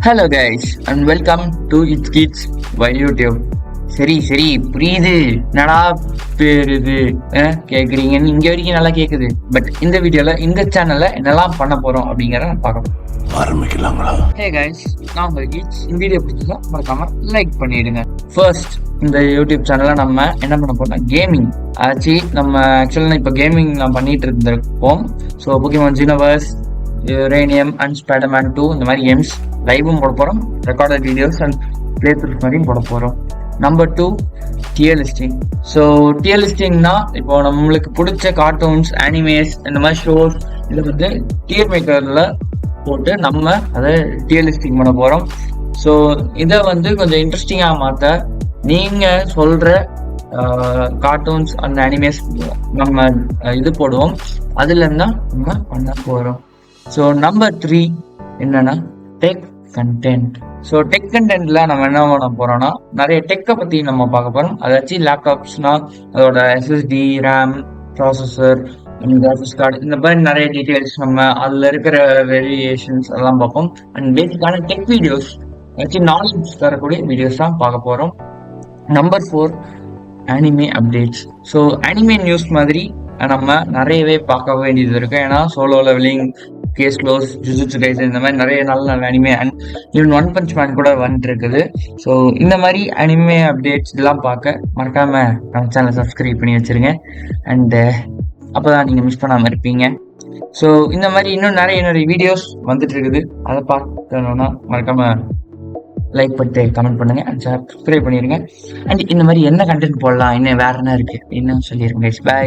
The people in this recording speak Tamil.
Hello guys and welcome to its kids why YouTube. சரி புரியுது, என்னடா பேர் இது கேட்குறீங்கன்னு இங்கே வரைக்கும் நல்லா கேட்குது. பட் இந்த வீடியோவில் இந்த சேனலில் என்னெல்லாம் பண்ண போகிறோம் அப்படிங்கிறத பார்க்கலாம். ஆரம்பிக்கலாங்களா? ஹே கைஸ், நான் உங்கள் கிட்ஸ். இந்த வீடியோ பிடிச்சதா மறக்காம லைக் பண்ணிடுங்க. ஃபர்ஸ்ட், இந்த யூடியூப் சேனலில் நம்ம என்ன பண்ண போறோம்னா கேமிங். நம்ம ஆக்சுவலாக இப்போ கேமிங் நான் பண்ணிட்டு இருந்திருப்போம். ஸோ போக்கிமான் ஜீனோவர்ஸ், யுரேனியம் அண்ட் ஸ்பைடர்மேன் 2 இந்த மாதிரி கேம்ஸ் லைவும் போட போகிறோம், recorded videos and playthroughs மாதிரியும் போட போகிறோம். Number 2, tier listing. So tier லிஸ்டிங்னா இப்போ நம்மளுக்கு பிடிச்ச கார்ட்டூன்ஸ், அனிமேஸ், இந்த மாதிரி ஷோஸ் இதை வந்து டியர் மேக்கரில் போட்டு நம்ம அதை டியர் லிஸ்டிங் பண்ண போகிறோம். ஸோ இதை வந்து கொஞ்சம் இன்ட்ரெஸ்டிங்காக மாற்ற நீங்கள் சொல்கிற கார்ட்டூன்ஸ் அந்த அனிமேஸ் நம்ம இது போடுவோம், அதுல இருந்தா நம்ம பண்ண போகிறோம். ஸோ நம்பர் 3 என்னன்னா டெக் கண்டென்ட். ஸோ டெக் கண்டென்ட்ல நம்ம என்ன பண்ண போறோம்னா நிறைய டெக்கை பத்தி நம்ம பார்க்க போறோம். அதாச்சும் லேப்டாப்ஸ்னா அதோட SSD, RAM, processor, graphics card, இந்த மாதிரி நிறைய டீட்டெயில்ஸ் நம்ம அதுல இருக்கிற வேரியேஷன்ஸ் எல்லாம் பார்ப்போம். அண்ட் பேசிக்கான டெக் வீடியோஸ், நாலேஜ் தரக்கூடிய வீடியோஸ் தான் பார்க்க போறோம். Number 4, anime updates. So anime news மாதிரி நம்ம நிறையவே பார்க்க வேண்டியது இருக்கு. ஏன்னா solo leveling, case close, Jujutsu Kaisen, இந்த மாதிரி நிறைய நல்ல anime and even one punch man கூட வந்துட்டு இருக்குது. ஸோ இந்த மாதிரி அனிமே அப்டேட்ஸ் எல்லாம் பார்க்க மறக்காம நம்ம சேனலை சப்ஸ்கிரைப் பண்ணி வச்சிருங்க. அண்டு அப்போதான் நீங்கள் மிஸ் பண்ணாமல் இருப்பீங்க. ஸோ இந்த மாதிரி இன்னும் நிறைய வீடியோஸ் வந்துட்டு இருக்குது, அதை பார்க்கணுன்னா மறக்காம லைக் பண்ணிட்டு கமெண்ட் பண்ணுங்க அண்ட் சப்ஸ்கிரைப் பண்ணிடுங்க. அண்ட் இந்த மாதிரி என்ன கண்டென்ட் போடலாம், இன்னும் வேற என்ன இருக்கு இன்னும் சொல்லிடுங்க. பை.